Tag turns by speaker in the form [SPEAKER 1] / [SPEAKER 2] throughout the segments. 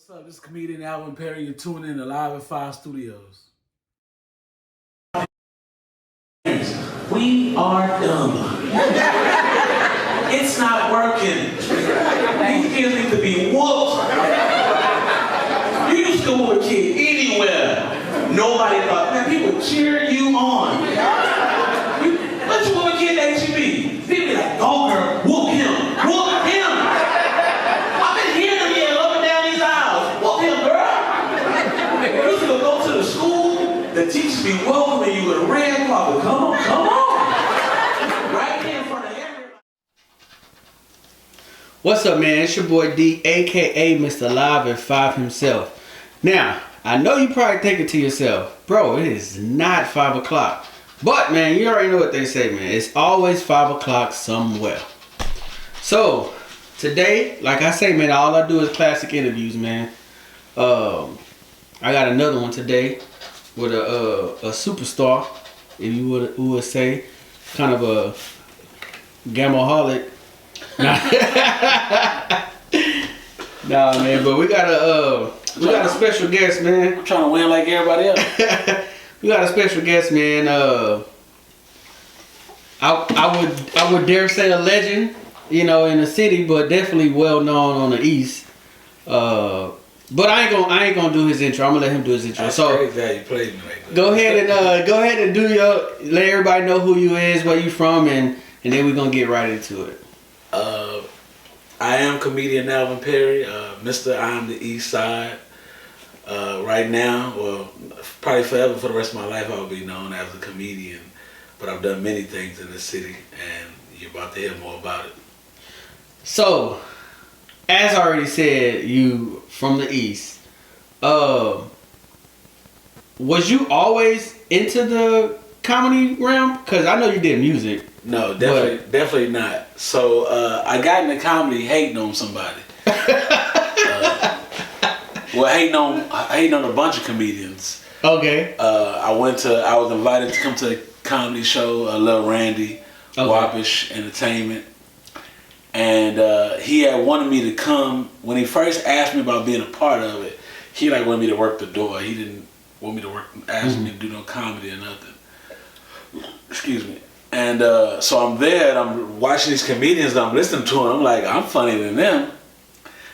[SPEAKER 1] What's up? This is Comedian Alvin Perry. You're tuning in to LiveAt5ive Studios.
[SPEAKER 2] We are dumb. It's not working. These kids need to be whooped. You used to whoop a kid anywhere. Nobody thought, man, people cheer you on. Let's whoop a kid at HEB. People be like, go girl, whoop him, whoop him. I've been hearing them yell up and down these aisles. Whoop him, girl. You used to go to the school, the teachers be welcoming you with a red carpet. Come on, come on.
[SPEAKER 3] What's up, man? It's your boy D, aka Mr. LiveAt5ive himself. Now, I know you probably thinking to yourself, bro, it is not 5 o'clock. But, man, you already know what they say, man. It's always 5 o'clock somewhere. So, today, like I say, man, all I do is classic interviews, man. I got another one today with a superstar, if you would say, kind of a gamoholic. Nah, man, but we got a special guest, man.
[SPEAKER 1] I'm trying to win like everybody else.
[SPEAKER 3] We got a special guest, man. I would dare say a legend, you know, in the city, but definitely well known on the east. But I ain't gonna do his intro. I'm gonna let him do his intro.
[SPEAKER 1] That's
[SPEAKER 3] so
[SPEAKER 1] crazy how you played me like that.
[SPEAKER 3] Go ahead and let everybody know who you is, where you from, and then we're gonna get right into it.
[SPEAKER 1] I am Comedian Alvin Perry, Mr. I'm the East Side. Right now, well, probably forever for the rest of my life, I will be known as a comedian. But I've done many things in the city, and you're about to hear more about it.
[SPEAKER 3] So, as I already said, you from the East. Was you always into the comedy realm? Because I know you did music.
[SPEAKER 1] No, definitely not. So I got into comedy hating on somebody. Well, hating on a bunch of comedians.
[SPEAKER 3] Okay.
[SPEAKER 1] I was invited to come to a comedy show, Lil Randy, Wapish Entertainment, and he had wanted me to come. When he first asked me about being a part of it, he wanted me to work the door. He didn't want me to ask me to do no comedy or nothing. Excuse me. And so I'm there and I'm watching these comedians and I'm listening to them. I'm like, I'm funnier than them.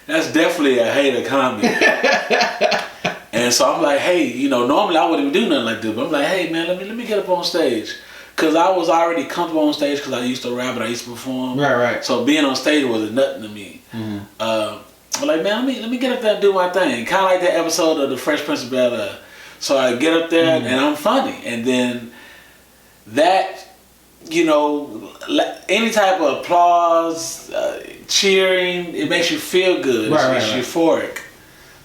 [SPEAKER 1] That's definitely a hater comedy. And so I'm like, hey, you know, normally I wouldn't do nothing like this, but I'm like, hey man, let me get up on stage. Cause I was already comfortable on stage because I used to rap and I used to perform.
[SPEAKER 3] Right.
[SPEAKER 1] So being on stage was nothing to me. I'm like, man, let me get up there and do my thing. Kind of like that episode of The Fresh Prince of Bel-Air. So I get up there and I'm funny. And then that, you know, any type of applause, cheering, it makes you feel good. It's euphoric.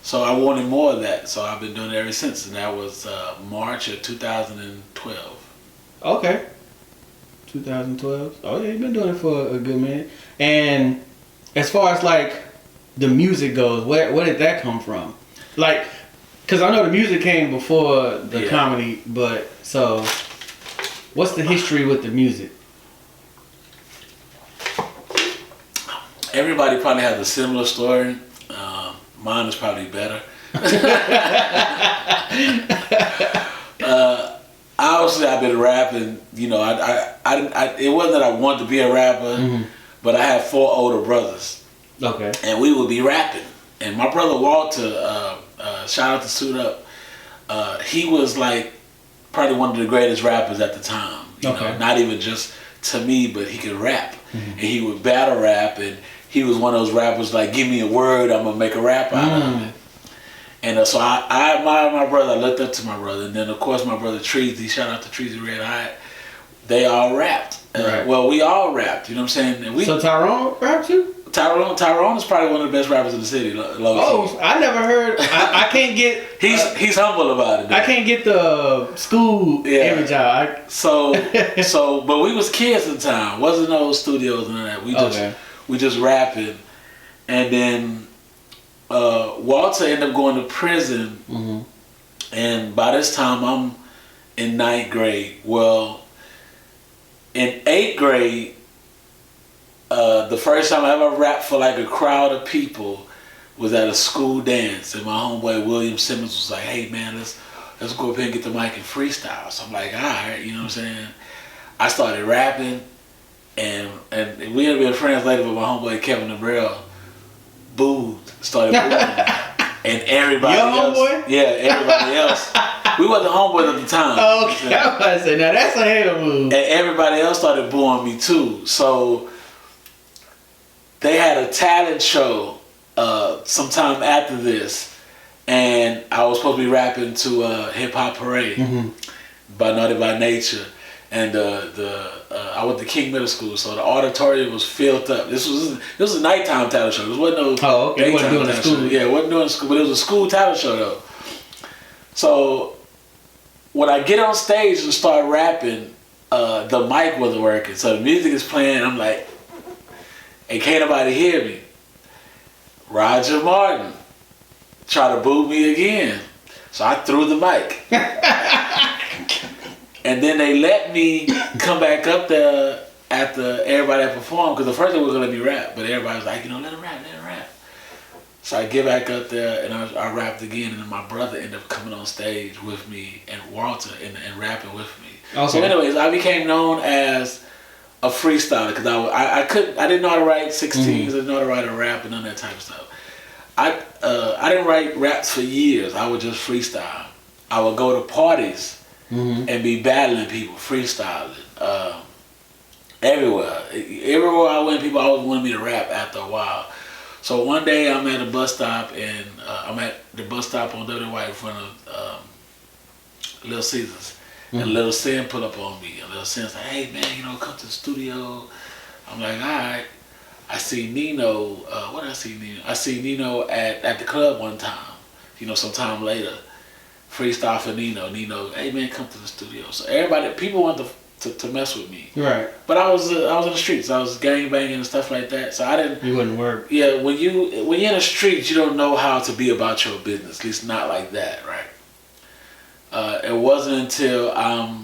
[SPEAKER 1] So I wanted more of that. So I've been doing it ever since. And that was March of 2012.
[SPEAKER 3] Okay. 2012. Oh yeah, you've been doing it for a good minute. And as far as like the music goes, where did that come from? Like, cause I know the music came before the comedy, but so what's the history with the music?
[SPEAKER 1] Everybody probably has a similar story. Mine is probably better. Obviously, I've been rapping. You know, it wasn't that I wanted to be a rapper, but I had 4 older brothers.
[SPEAKER 3] Okay.
[SPEAKER 1] And we would be rapping. And my brother Walter, shout out to Suit Up, he was like probably one of the greatest rappers at the time. You know, not even just to me, but he could rap. And he would battle rap, and he was one of those rappers like, give me a word, I'm gonna make a rap out of it. And so I admired my brother, I looked up to my brother, and then of course my brother Treasy, shout out to Treasy Red Eye, they all rapped. Well, we all rapped, you know what I'm saying? And
[SPEAKER 3] so Tyrone rapped too?
[SPEAKER 1] Tyrone is probably one of the best rappers in the city.
[SPEAKER 3] Oh, I never heard. I can't get.
[SPEAKER 1] He's humble about it. Though.
[SPEAKER 3] I can't get the school image out.
[SPEAKER 1] So, but we was kids at the time. Wasn't no studios and all that. We just rapping, and then Walter ended up going to prison, and by this time I'm in 9th grade. Well, in 8th grade. The first time I ever rapped for like a crowd of people was at a school dance, and my homeboy William Simmons was like, "Hey man, let's go up here and get the mic and freestyle." So I'm like, "All right," you know what I'm saying? I started rapping, and we had been friends later, but my homeboy Kevin Abreu started booing, and everybody else,
[SPEAKER 3] homeboy?
[SPEAKER 1] yeah, everybody else. We wasn't homeboys at the time.
[SPEAKER 3] Oh, okay, I was about to say, now that's a hell move.
[SPEAKER 1] And everybody else started booing me too. So they had a talent show sometime after this, and I was supposed to be rapping to Hip Hop Parade by Naughty by Nature, and I went to King Middle School, so the auditorium was filled up. This was a nighttime talent show. This wasn't no
[SPEAKER 3] okay. Wasn't doing
[SPEAKER 1] talent
[SPEAKER 3] school.
[SPEAKER 1] show. Yeah, it wasn't doing school, but it was a school talent show though. So when I get on stage and start rapping, the mic wasn't working, so the music is playing. I'm like, and can't nobody hear me. Roger Martin tried to boo me again, so I threw the mic. And then they let me come back up there after everybody had performed, because the first they were gonna let me rap, but everybody was like, let him rap. So I get back up there and I rapped again, and then my brother ended up coming on stage with me, and Walter and rapping with me. Okay. So anyways, I became known as a freestyler, because I didn't know how to write 16s, I didn't know how to write a rap and none of that type of stuff. I didn't write raps for years. I would just freestyle. I would go to parties and be battling people, freestyling. Everywhere I went, people always wanted me to rap after a while. So one day I'm at a bus stop, and I'm at the bus stop on W White in front of Little Caesars. And Little Sin put up on me. And Little Sin's like, "Hey man, come to the studio." I'm like, "All right." I see Nino, what did I see Nino? I see Nino at the club one time, sometime later. Freestyle for Nino. Nino, "Hey man, come to the studio." So people wanted to mess with me. Right. But I was in the streets. I was gang banging and stuff like that. So I didn't.
[SPEAKER 3] You wouldn't work.
[SPEAKER 1] Yeah, when you're in the streets, you don't know how to be about your business. At least not like that, right? It wasn't until I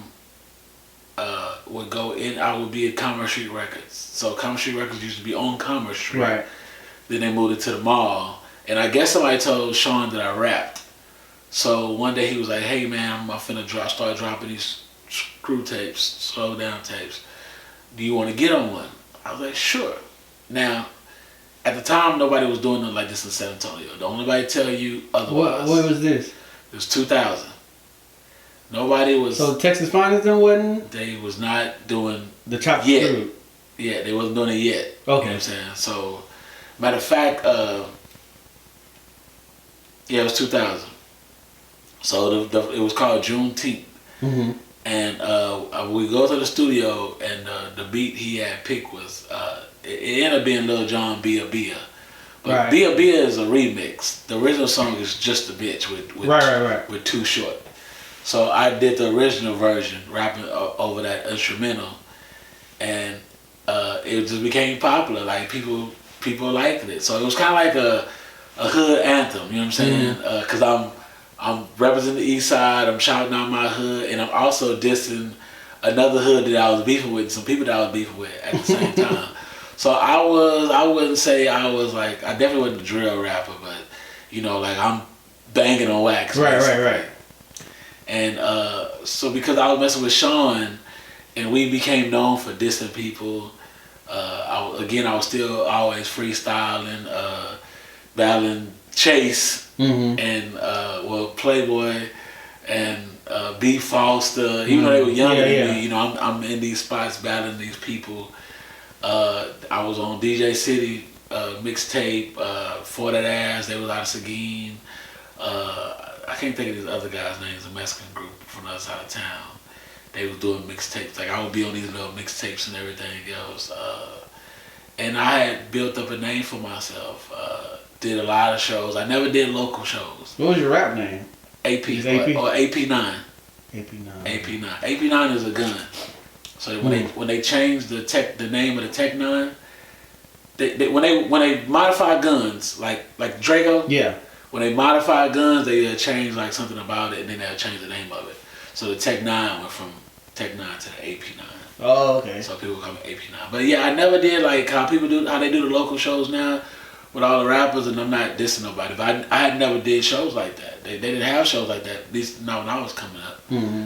[SPEAKER 1] would be at Commerce Street Records. So Commerce Street Records used to be on Commerce Street. Right. Then they moved it to the mall. And I guess somebody told Sean that I rapped. So one day he was like, "Hey man, I'm finna start dropping these screw tapes, slow down tapes. Do you want to get on one?" I was like, "Sure." Now, at the time, nobody was doing nothing like this in San Antonio. Don't nobody tell you otherwise.
[SPEAKER 3] What was this?
[SPEAKER 1] It was 2000. Nobody was.
[SPEAKER 3] So Texas Finest then wasn't?
[SPEAKER 1] They was not doing
[SPEAKER 3] the chop
[SPEAKER 1] yet.
[SPEAKER 3] Screw.
[SPEAKER 1] Yeah, they wasn't doing it yet.
[SPEAKER 3] Okay.
[SPEAKER 1] You know what I'm saying? So, matter of fact, it was 2000. So it was called Juneteenth. And we go to the studio, and the beat he had picked was, it ended up being Lil Jon Bia Bia. But right. Bia Bia is a remix. The original song is Just a Bitch with Too Short. So I did the original version, rapping over that instrumental, and it just became popular. Like people liked it. So it was kind of like a hood anthem. You know what I'm saying? Because I'm representing the East Side. I'm shouting out my hood, and I'm also dissing another hood that I was beefing with, some people that I was beefing with at the same time. So I wouldn't say I was like, I definitely wasn't a drill rapper, but like I'm banging on wax.
[SPEAKER 3] Right.
[SPEAKER 1] And so because I was messing with Sean, and we became known for dissing people, I was still always freestyling, battling Chase, and Playboy, and B Foster. Even though they were younger than me, I'm in these spots battling these people. I was on DJ City mixtape For That Ass. They was out of Seguin. I can't think of these other guys' names. A Mexican group from the other side of town. They was doing mixtapes. Like I would be on these little mixtapes and everything else. And I had built up a name for myself. Did a lot of shows. I never did local shows.
[SPEAKER 3] What was your rap name?
[SPEAKER 1] AP or AP9.
[SPEAKER 3] AP9.
[SPEAKER 1] AP9. AP9 is a gun. So when they changed the name of the Tech 9, when they modify guns like Draco. Yeah. When they modify guns, they change like something about it, and then they'll change the name of it. So the Tech 9 went from Tech 9 to the AP9.
[SPEAKER 3] Oh, okay.
[SPEAKER 1] So people call it AP9. But yeah, I never did like how they do the local shows now, with all the rappers, and I'm not dissing nobody, but I had never did shows like that. They didn't have shows like that, at least not when I was coming up.
[SPEAKER 3] Mm-hmm.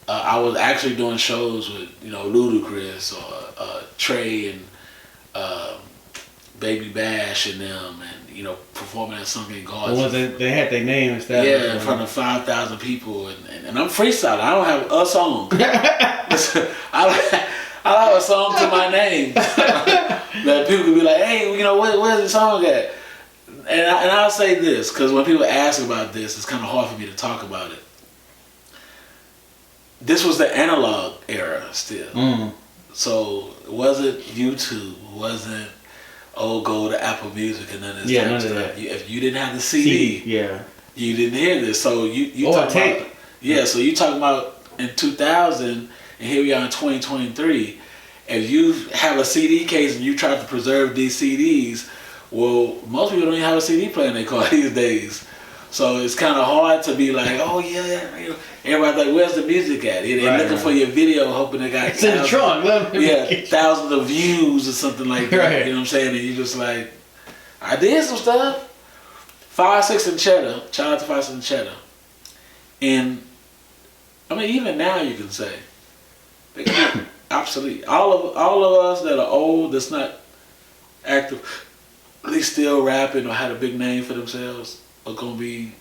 [SPEAKER 1] I was actually doing shows with, you know, Ludacris or Trey and Baby Bash and them, and, you know, performing at Sunken Gardens.
[SPEAKER 3] Was it, they had their name established?
[SPEAKER 1] Yeah, in front of 5,000 people, and I'm freestyling. I don't have a song. I have a song to my name that people could be like, hey, you know, where's the song at? And I'll say this, because when people ask about this, it's kind of hard for me to talk about it. This was the analog era still.
[SPEAKER 3] Mm.
[SPEAKER 1] So it wasn't YouTube, it wasn't, go to Apple Music and none of this
[SPEAKER 3] Yeah,
[SPEAKER 1] type
[SPEAKER 3] none of
[SPEAKER 1] stuff.
[SPEAKER 3] that.
[SPEAKER 1] If you didn't have the CD,
[SPEAKER 3] yeah,
[SPEAKER 1] you didn't hear this. So you
[SPEAKER 3] or
[SPEAKER 1] talking
[SPEAKER 3] tape.
[SPEAKER 1] about, yeah, so you talking about in 2000, and here we are in 2023. If you have a CD case and you try to preserve these CDs, well, most people don't even have a CD player in their car these days. So it's kind of hard to be like, oh yeah, you know, everybody's like, where's the music at? They're
[SPEAKER 3] Right,
[SPEAKER 1] looking for your video, hoping they got
[SPEAKER 3] It's in the trunk.
[SPEAKER 1] thousands of views or something like that.
[SPEAKER 3] Right.
[SPEAKER 1] You know what I'm saying? And you just like, I did some stuff. 5, 6 and Cheddar. Shout out to 5, 6 and Cheddar. And I mean, even now you can say they can be obsolete. All of us that are old, that's not actively still rapping or had a big name for themselves, are gonna be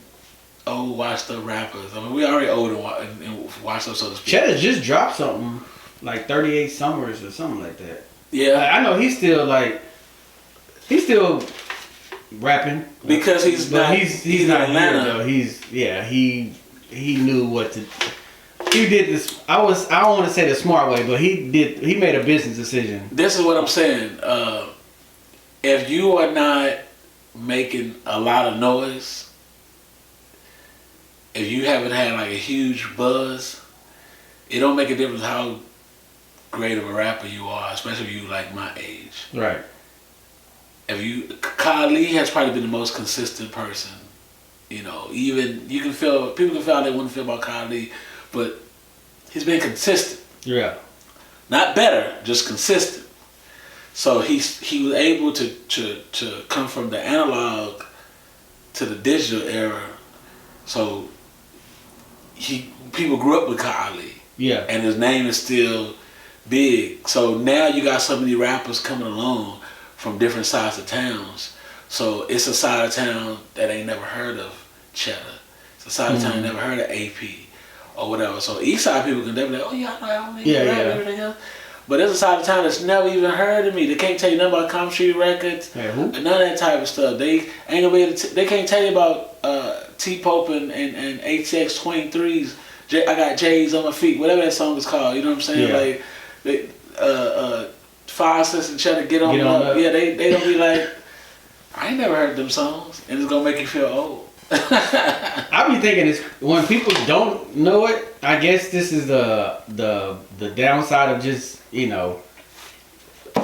[SPEAKER 1] old, washed up rappers. I mean, we already old and washed up, so to speak.
[SPEAKER 3] Cheddar just dropped something like 38 Summers or something like that.
[SPEAKER 1] Yeah,
[SPEAKER 3] I know he's still rapping
[SPEAKER 1] because he's
[SPEAKER 3] but
[SPEAKER 1] not.
[SPEAKER 3] he's not
[SPEAKER 1] in Atlanta.
[SPEAKER 3] here though. He knew what to. He did this. I don't want to say the smart way, but he made a business decision.
[SPEAKER 1] This is what I'm saying. If you are not making a lot of noise, if you haven't had like a huge buzz, it don't make a difference how great of a rapper you are, especially if you like my age.
[SPEAKER 3] Right.
[SPEAKER 1] Kali has probably been the most consistent person. You know, even people can feel how they want to feel about Kali, but he's been consistent.
[SPEAKER 3] Yeah.
[SPEAKER 1] Not better, just consistent. So he was able to come from the analog to the digital era. So people grew up with Kali.
[SPEAKER 3] Yeah.
[SPEAKER 1] And his name is still big. So now you got so many rappers coming along from different sides of towns. So it's a side of town that ain't never heard of Cheddar. It's a side of town that never heard of AP or whatever. So east side people can definitely like, oh yeah, I know, everything else. But there's a side of town that's never even heard of me. They can't tell you nothing about Com Street Records and none of that type of stuff. They ain't gonna be able to, they can't tell you about T-Pope and ATX 23s. I got J's on my feet, whatever that song is called. You know what I'm saying?
[SPEAKER 3] Yeah.
[SPEAKER 1] Like they 5, 6 and Cheddar get on up. Yeah, they don't be like, I ain't never heard them songs, and it's gonna make you feel old.
[SPEAKER 3] I be thinking it's when people don't know it. I guess this is the downside of just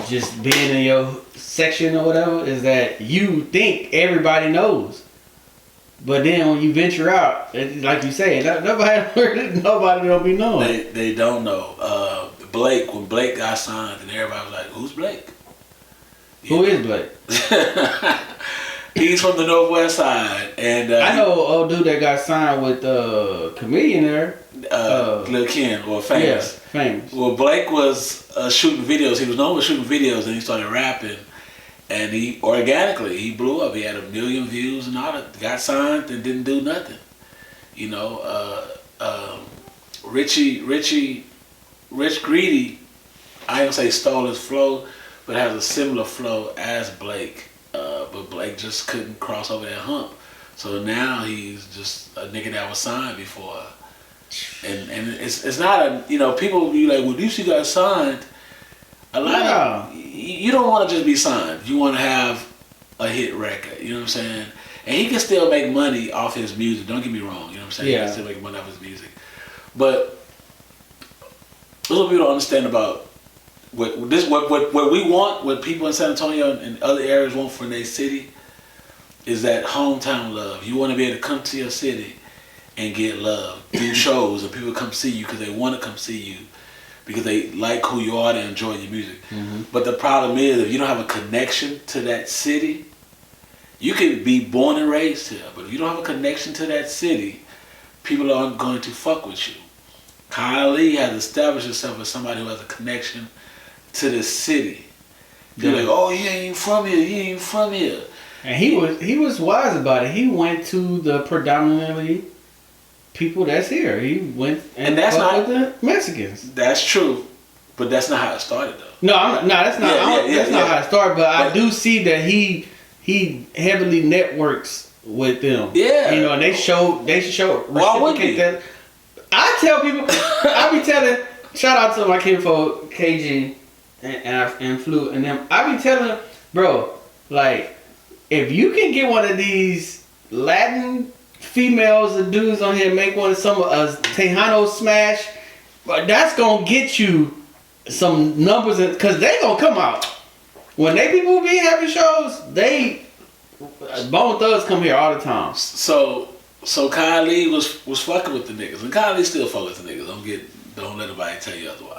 [SPEAKER 3] just being in your section or whatever, is that you think everybody knows, but then when you venture out, like you say, nobody don't be knowing.
[SPEAKER 1] They don't know. Blake, when Blake got signed, and everybody was like, "Who's Blake?"
[SPEAKER 3] Who is Blake?
[SPEAKER 1] He's from the Northwest Side, and
[SPEAKER 3] I know old dude that got signed with Comedian there.
[SPEAKER 1] Lil Ken, or Famous.
[SPEAKER 3] Yeah, Famous.
[SPEAKER 1] Well, Blake was shooting videos. He was known for shooting videos, and he started rapping. And he organically blew up. He had 1 million views and all that. Got signed and didn't do nothing. You know, Rich Greedy, I don't say stole his flow, but has a similar flow as Blake. But Blake just couldn't cross over that hump. So now he's just a nigga that was signed before. And it's not a, people be like, well, at least you got signed. A lot of, you don't want to just be signed. You want to have a hit record. You know what I'm saying? And he can still make money off his music. Don't get me wrong. You know what I'm saying?
[SPEAKER 3] Yeah.
[SPEAKER 1] He can still make money off his music. But a lot of people don't understand about what we want, what people in San Antonio and other areas want from their city, is that hometown love. You want to be able to come to your city and get love, do shows, and people come see you because they want to come see you, because they like who you are, they enjoy your music. Mm-hmm. But the problem is, if you don't have a connection to that city, You could be born and raised here, but if you don't have a connection to that city, people aren't going to fuck with you. Kylie has established herself as somebody who has a connection to this city. They're like, oh, he ain't from here. He ain't from here.
[SPEAKER 3] And he was wise about it. He went to the predominantly people that's here. He went and
[SPEAKER 1] that's not
[SPEAKER 3] the Mexicans.
[SPEAKER 1] That's true, but that's not how it started though.
[SPEAKER 3] No, that's not. That's not how it started. But I do see that he heavily networks with them.
[SPEAKER 1] Yeah,
[SPEAKER 3] you know, and they show.
[SPEAKER 1] Why wouldn't he?
[SPEAKER 3] That. I tell people, I be telling. Shout out to my kinfolk KG and Flu and them. I be telling, bro, like, if you can get one of these Latin females or dudes on here, make one of some Tejano smash, but that's gonna get you some numbers, because they gonna come out. When they people be having shows, Bone Thugs come here all the time.
[SPEAKER 1] So Kylie was fucking with the niggas, and Kylie still fucking with the niggas. Don't let nobody tell you otherwise.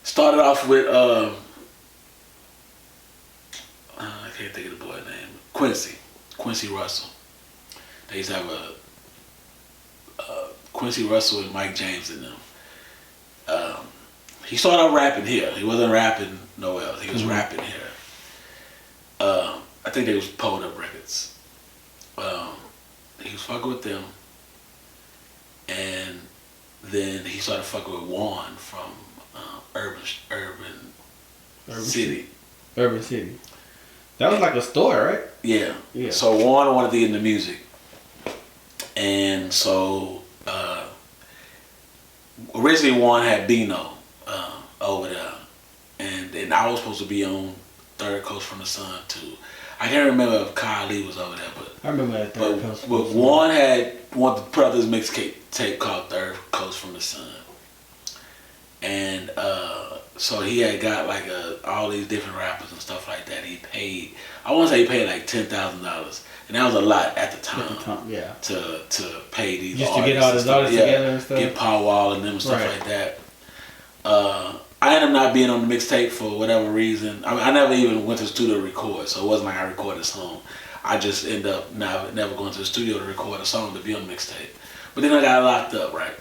[SPEAKER 1] Started off with I can't think of the boy's name. Quincy Russell. They used to have Quincy Russell and Mike James in them. He started out rapping here. He wasn't rapping nowhere else. He was rapping here. I think they was Pulled Up Records. He was fucking with them, and then he started fucking with Juan from Urban City.
[SPEAKER 3] Urban City. That was like a store, right?
[SPEAKER 1] Yeah. So Juan wanted to get into music, and so originally Juan had Bino over there, and I was supposed to be on Third Coast from the Sun too. I can't remember if Kylie was over there, but
[SPEAKER 3] I remember that Third Coast.
[SPEAKER 1] But Juan wanted to put out this mixtape tape called Third Coast from the Sun, and so he had got like all these different rappers and stuff like that. He paid, I want to say he paid like $10,000, and that was a lot at the time. Yeah. To pay these
[SPEAKER 3] just
[SPEAKER 1] artists
[SPEAKER 3] to get all these artists together and stuff.
[SPEAKER 1] Get Paul Wall and them and stuff like that. I ended up not being on the mixtape for whatever reason. I never even went to the studio to record, so it wasn't like I recorded a song. I just ended up never going to the studio to record a song to be on the mixtape. But then I got locked up, right?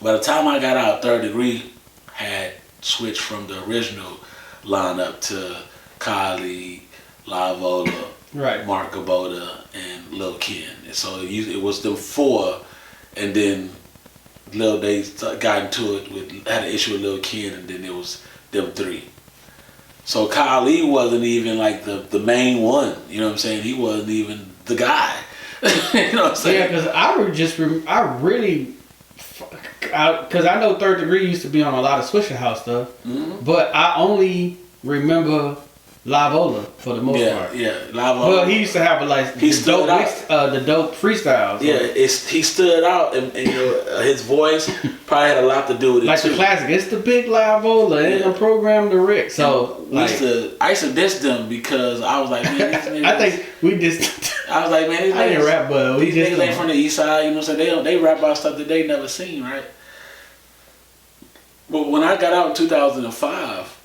[SPEAKER 1] By the time I got out, Third Degree had switched from the original lineup to Kylie, LiveAt5ive,
[SPEAKER 3] right,
[SPEAKER 1] Mark Kubota, and Lil Ken. And so it was them four, and then Lil they got into it had an issue with Lil Ken, and then it was them three. So Kylie wasn't even like the main one. You know what I'm saying? He wasn't even the guy. You know what I'm saying?
[SPEAKER 3] Yeah, because because I know Third Degree used to be on a lot of Swisher House stuff, but I only remember LiveAt5ive for the most part.
[SPEAKER 1] Yeah, LiveAt5ive.
[SPEAKER 3] But he used to have the dope freestyles.
[SPEAKER 1] Yeah, he stood out, and you know, his voice probably had a lot to do with it
[SPEAKER 3] like
[SPEAKER 1] too.
[SPEAKER 3] The classic. It's the big LiveAt5ive and the program the Rick. So
[SPEAKER 1] I used to diss them because I was like, man, these niggas,
[SPEAKER 3] I think we just.
[SPEAKER 1] I was like, man, these
[SPEAKER 3] I didn't rap, but
[SPEAKER 1] these niggas ain't from the East Side. You know what I'm saying? They rap about stuff that they never seen, right? But when I got out in 2005,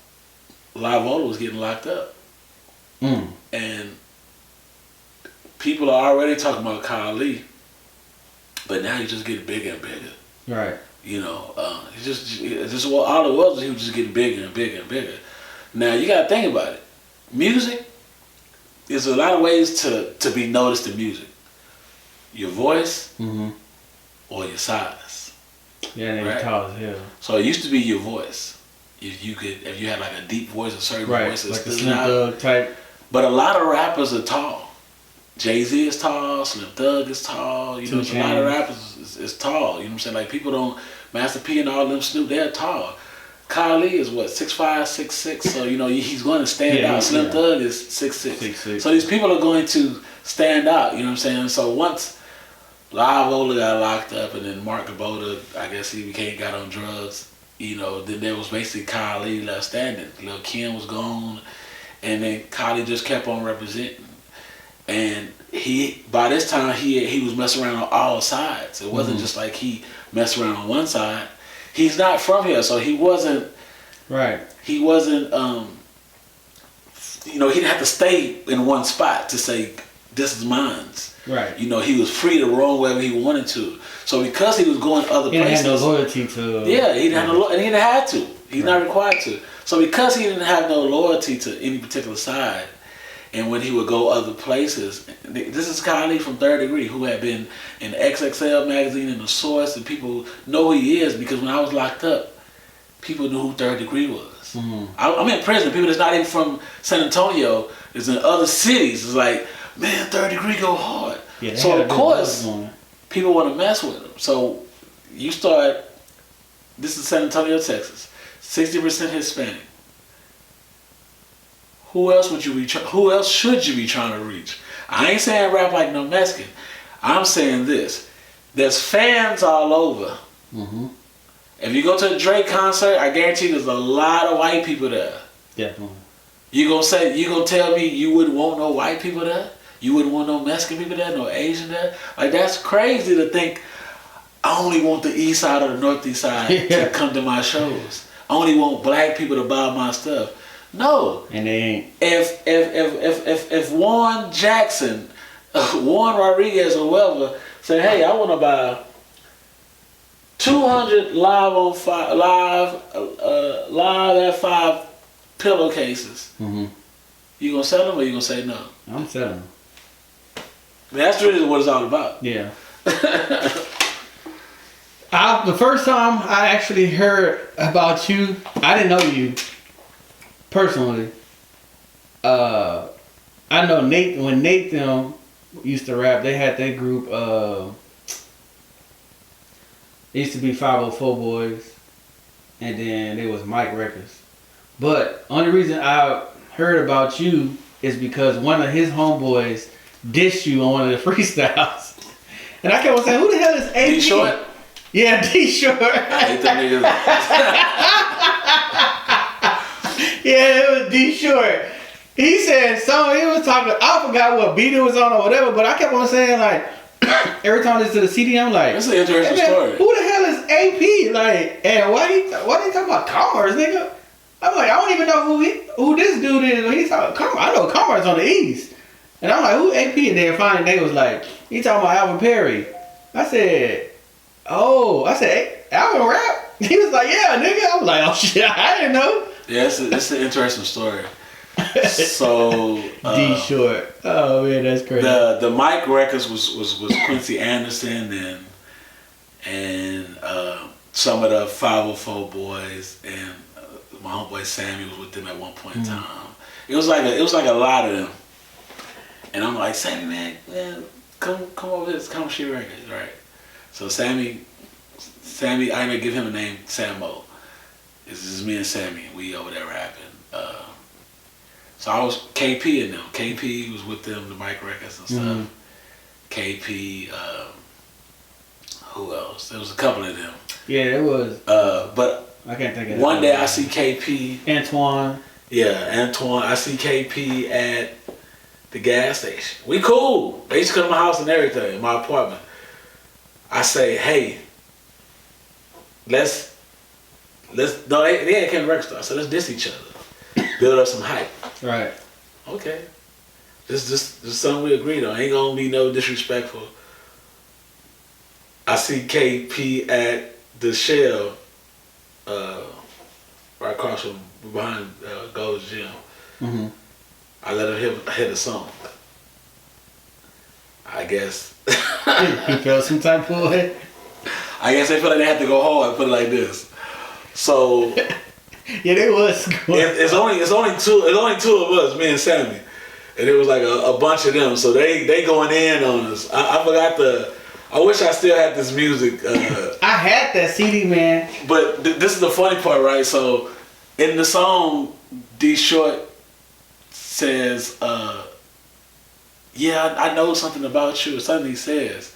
[SPEAKER 1] LiveAt5ive was getting locked up. And people are already talking about Kylie, but now he's just getting bigger and bigger.
[SPEAKER 3] Right.
[SPEAKER 1] You know, it's just all it was he was just getting bigger and bigger and bigger. Now you gotta think about it. Music, there's a lot of ways to be noticed in music. Your voice or your size.
[SPEAKER 3] Yeah, they're tall as hell.
[SPEAKER 1] So it used to be your voice. If you had like a deep voice, a certain voice,
[SPEAKER 3] like the Slim Thug type.
[SPEAKER 1] But a lot of rappers are tall. Jay-Z is tall, Slim Thug is tall, you know, a lot of rappers is tall, you know what I'm saying? Like people don't, Master P and all them Snoop, they're tall. Kylie is what, 6'5", 6'6", so you know, he's going to stand out. Slim Thug is 6'6". So these people are going to stand out, you know what I'm saying? So once LiveAt5ive got locked up and then Mark Kubota, I guess he got on drugs, you know, then there was basically Kylie left standing. Lil Ken was gone, and then Kylie just kept on representing. And by this time he was messing around on all sides. It wasn't just like he messed around on one side. He's not from here, so he wasn't he didn't have to stay in one spot to say, this is mine.
[SPEAKER 3] Right.
[SPEAKER 1] He was free to roam wherever he wanted to. So because he was going other places.
[SPEAKER 3] He didn't have no loyalty to...
[SPEAKER 1] Yeah, he didn't have no and he didn't have to. He's not required to. So because he didn't have no loyalty to any particular side, and when he would go other places, this is Kylie from Third Degree, who had been in the XXL magazine and The Source, and people know who he is because when I was locked up, people knew who Third Degree was. Mm-hmm. I'm in prison. People that's not even from San Antonio is in other cities. It's like, man, Third Degree go hard. Yeah, so of course, people want to mess with him. So you start. This is San Antonio, Texas. 60% Hispanic. Who else should you be trying to reach? I ain't saying rap like no Mexican. I'm saying this. There's fans all over. Mm-hmm. If you go to a Drake concert, I guarantee there's a lot of white people there.
[SPEAKER 3] Definitely.
[SPEAKER 1] You gonna tell me you wouldn't want no white people there? You wouldn't want no Mexican people there, no Asian there? Like, that's crazy to think I only want the east side or the northeast side to come to my shows. I only want black people to buy my stuff. No.
[SPEAKER 3] And they ain't.
[SPEAKER 1] If Warren Jackson, Warren Rodriguez or whoever say, hey, I want to buy 200 LiveAt5ive pillowcases. Mm-hmm. You gonna sell them or you gonna say no?
[SPEAKER 3] I'm selling them.
[SPEAKER 1] That's really what it's all about.
[SPEAKER 3] Yeah. The first time I actually heard about you, I didn't know you personally. I know Nate, when Nathan used to rap, they had their group, it used to be 504 Boys, and then there was Mike Records. But only reason I heard about you is because one of his homeboys dissed you on one of the freestyles. And I kept on saying, who the hell is AP?
[SPEAKER 1] D Short?
[SPEAKER 3] Yeah, D Short.
[SPEAKER 1] I hate them niggas.
[SPEAKER 3] Yeah, it was D Short. He said he was talking, I forgot what beat it was on or whatever, but I kept on saying, like, every time I listen to the CD, I'm like,
[SPEAKER 1] that's an interesting story.
[SPEAKER 3] Who the hell is AP? Like, and why they talking about Commerce, nigga? I'm like, I don't even know who this dude is. He's talking Commerce. I know Commerce on the East. And I'm like, who AP? And then finally they was like, he talking about Alvin Perry. I said, hey, Alvin rap? He was like, yeah, nigga. I was like, oh shit, I didn't know.
[SPEAKER 1] Yeah, it's an interesting story. So
[SPEAKER 3] D Short. Oh man, that's crazy.
[SPEAKER 1] The Mike Records was Quincy Anderson and some of the 504 Boys and my homeboy Sammy was with them at one point in time. It was like a lot of them. And I'm like, Sammy, man, come over here, come shit records, right? So Sammy, I even give him a name, Sammo. This is me and Sammy. We over there rapping. So I was KP in them. KP was with them, the Mike Records and stuff. KP, who else? There was a couple of them.
[SPEAKER 3] Yeah, there was.
[SPEAKER 1] But
[SPEAKER 3] I can't think of
[SPEAKER 1] one day I see KP.
[SPEAKER 3] Antoine.
[SPEAKER 1] Yeah, Antoine. I see KP at the gas station. We cool. They used to come to my house and everything, my apartment. I say, hey, no, they ain't came to record store. So let's diss each other. Build up some hype.
[SPEAKER 3] Right.
[SPEAKER 1] Okay. This is something we agreed on. Ain't gonna be no disrespectful. I see KP at the Shell, right across from behind Gold's Gym. Mm-hmm. I let him hit a song. I guess.
[SPEAKER 3] He felt some type of way.
[SPEAKER 1] I guess they felt like they had to go hard. Put it like this. So.
[SPEAKER 3] Yeah, they was.
[SPEAKER 1] It's only two of us, me and Sammy, and it was like a bunch of them. So they going in on us. I forgot I wish I still had this music.
[SPEAKER 3] I had that CD, man.
[SPEAKER 1] But this is the funny part, right? So in the song, D Short says, "Yeah, I know something about you," or something he says,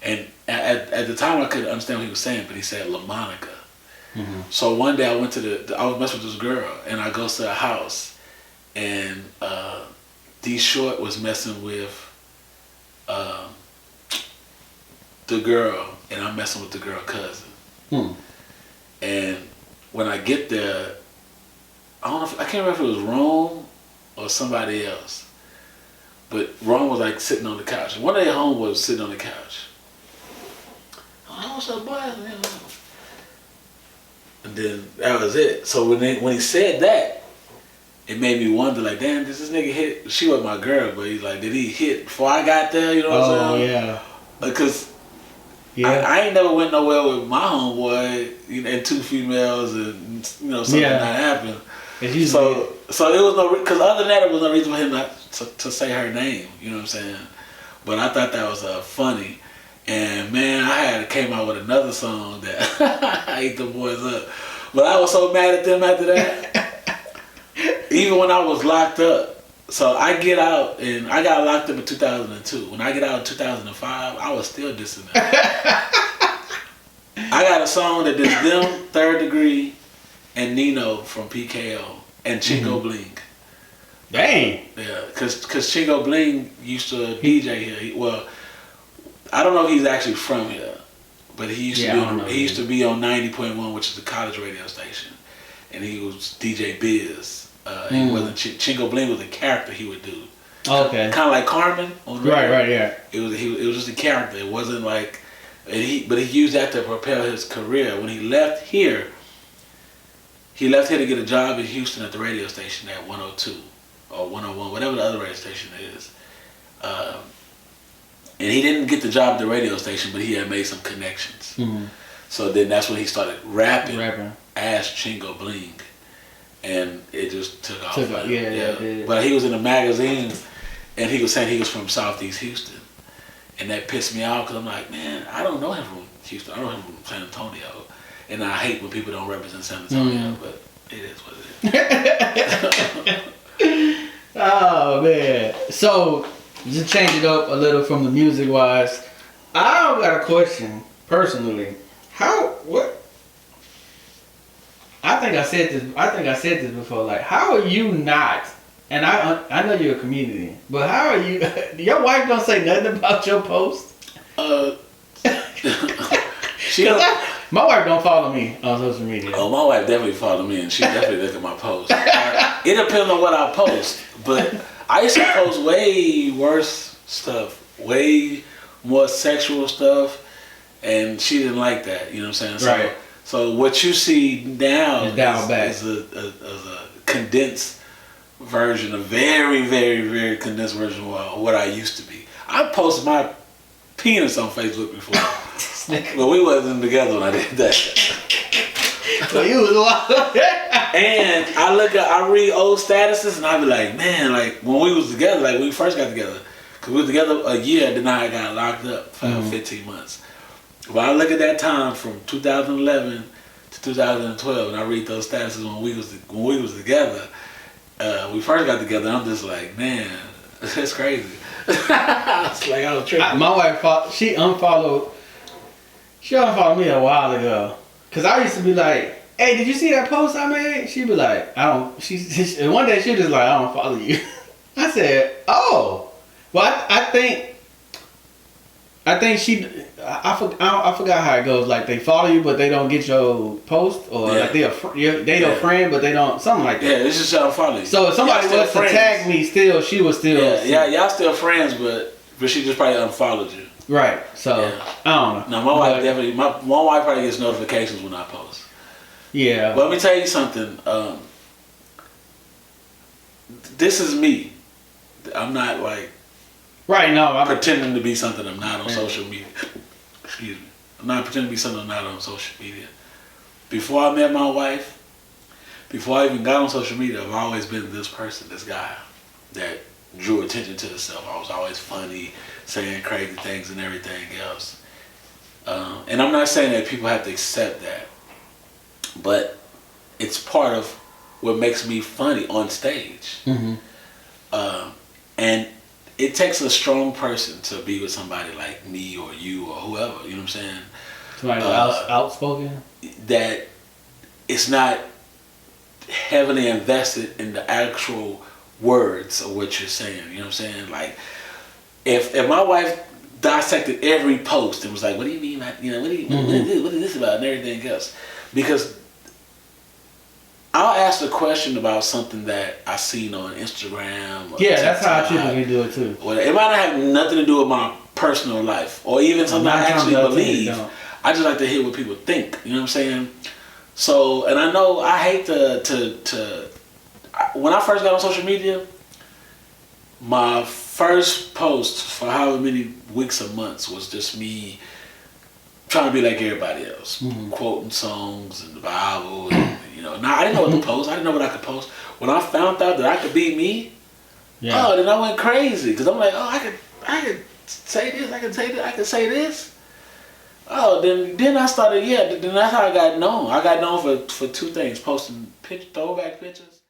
[SPEAKER 1] and at the time I couldn't understand what he was saying, but he said La Monica. Mm-hmm. So one day I went to I was messing with this girl, and I go to her house, and D Short was messing with the girl, and I'm messing with the girl cousin. And when I get there, I can't remember if it was Rome or somebody else. But Ron was like sitting on the couch. One day home was sitting on the couch. Oh, what's up, boy? And then that was it. So when he said that, it made me wonder, like, damn, does this nigga hit? She was my girl, but he's like, did he hit before I got there? You know what I'm saying?
[SPEAKER 3] Yeah.
[SPEAKER 1] Because I ain't never went nowhere with my homeboy, you know, and two females, and something not happened. So it was no, because other than that, it was no reason for him not to say her name. You know what I'm saying? But I thought that was funny. And man, I came out with another song that I ate the boys up. But I was so mad at them after that. Even when I was locked up. So I get out, and I got locked up in 2002. When I get out in 2005, I was still dissing them. I got a song that is them, Third Degree, and Nino from PKO, and Chingo Bling.
[SPEAKER 3] Dang.
[SPEAKER 1] Yeah, because Chingo Bling used to DJ here. I don't know if he's actually from here, but he used to be on 90.1, which is the college radio station, and he was DJ Biz. He wasn't Chingo Bling was a character he would do.
[SPEAKER 3] Okay.
[SPEAKER 1] Kind of like Carmen on radio.
[SPEAKER 3] Right, yeah.
[SPEAKER 1] It was just a character. It wasn't like, but he used that to propel his career. When he left here to get a job in Houston at the radio station at 102 or 101, whatever the other radio station is. And he didn't get the job at the radio station, but he had made some connections. Mm-hmm. So then that's when he started rapping. As Chingo Bling. And it just took off.
[SPEAKER 3] Yeah.
[SPEAKER 1] But he was in a magazine, and he was saying he was from Southeast Houston. And that pissed me off, because I'm like, man, I don't know him from Houston. I know him from San Antonio. And I hate when people don't represent San Antonio, but it is what it is.
[SPEAKER 3] Oh, man. So, just change it up a little from the music wise. I got a question, personally. I think I said this before. Like, how are you not? And I know you're a comedian, but how are you? Your wife don't say nothing about your post. My wife don't follow me on social media.
[SPEAKER 1] Oh, my wife definitely follow me, and she definitely look at my posts. It depends on what I post, but I used to post way worse stuff, way more sexual stuff, and she didn't like that. You know what I'm saying?
[SPEAKER 3] Right.
[SPEAKER 1] So what you see now is a condensed version, a very, very, very condensed version of what I used to be. I posted my penis on Facebook before, but we wasn't together when I did that.
[SPEAKER 3] So you was wild.
[SPEAKER 1] And I read old statuses, and I be like, man, like when we was together, like when we first got together, because we were together a year, then I got locked up for 15 months. But I look at that time from 2011 to 2012, and I read those statuses when we was together. We first got together. I'm just like, man, that's crazy. It's like I was tripping.
[SPEAKER 3] My wife, she unfollowed me a while ago, cause I used to be like, hey, did you see that post I made? She'd be like, I don't. And one day she was just like, I don't follow you. I said, oh, well, I think she. I forgot how it goes. Like they follow you, but they don't get your post, or like they your friend, but they don't, something like that.
[SPEAKER 1] Yeah, it's just y'all follow you.
[SPEAKER 3] So if somebody was to tag me, still she was still.
[SPEAKER 1] Yeah, y'all still friends, but she just probably unfollowed you.
[SPEAKER 3] Right. So I don't know.
[SPEAKER 1] No, my wife definitely. My wife probably gets notifications when I post.
[SPEAKER 3] Yeah.
[SPEAKER 1] But let me tell you something. This is me. I'm not like.
[SPEAKER 3] Right. No.
[SPEAKER 1] I'm pretending to be something I'm not on social media. Excuse me. I'm not pretending to be something I'm not on social media. Before I met my wife, before I even got on social media, I've always been this person, this guy that drew attention to himself. I was always funny, saying crazy things and everything else. And I'm not saying that people have to accept that, but it's part of what makes me funny on stage. Mm-hmm. And it takes a strong person to be with somebody like me or you or whoever, you know what I'm saying?
[SPEAKER 3] Somebody outspoken?
[SPEAKER 1] That it's not heavily invested in the actual words of what you're saying, you know what I'm saying? Like, if my wife dissected every post and was like, what do you mean, what is this about, and everything else, because I'll ask a question about something that I seen on Instagram. Or
[SPEAKER 3] Yeah, that's how I
[SPEAKER 1] TikTok.
[SPEAKER 3] typically do it too.
[SPEAKER 1] Well, it might not have nothing to do with my personal life or even something I actually believe. I just like to hear what people think. You know what I'm saying? So, and I know I hate to when I first got on social media, my first post for however many weeks or months was just me trying to be like everybody else, quoting songs and the Bible. And, you know, now I didn't know what to post. I didn't know what I could post. When I found out that I could be me, then I went crazy because I'm like, oh, I could say this, I could say this, I could say this. Oh, then I started, then that's how I got known. I got known for two things: posting throwback pictures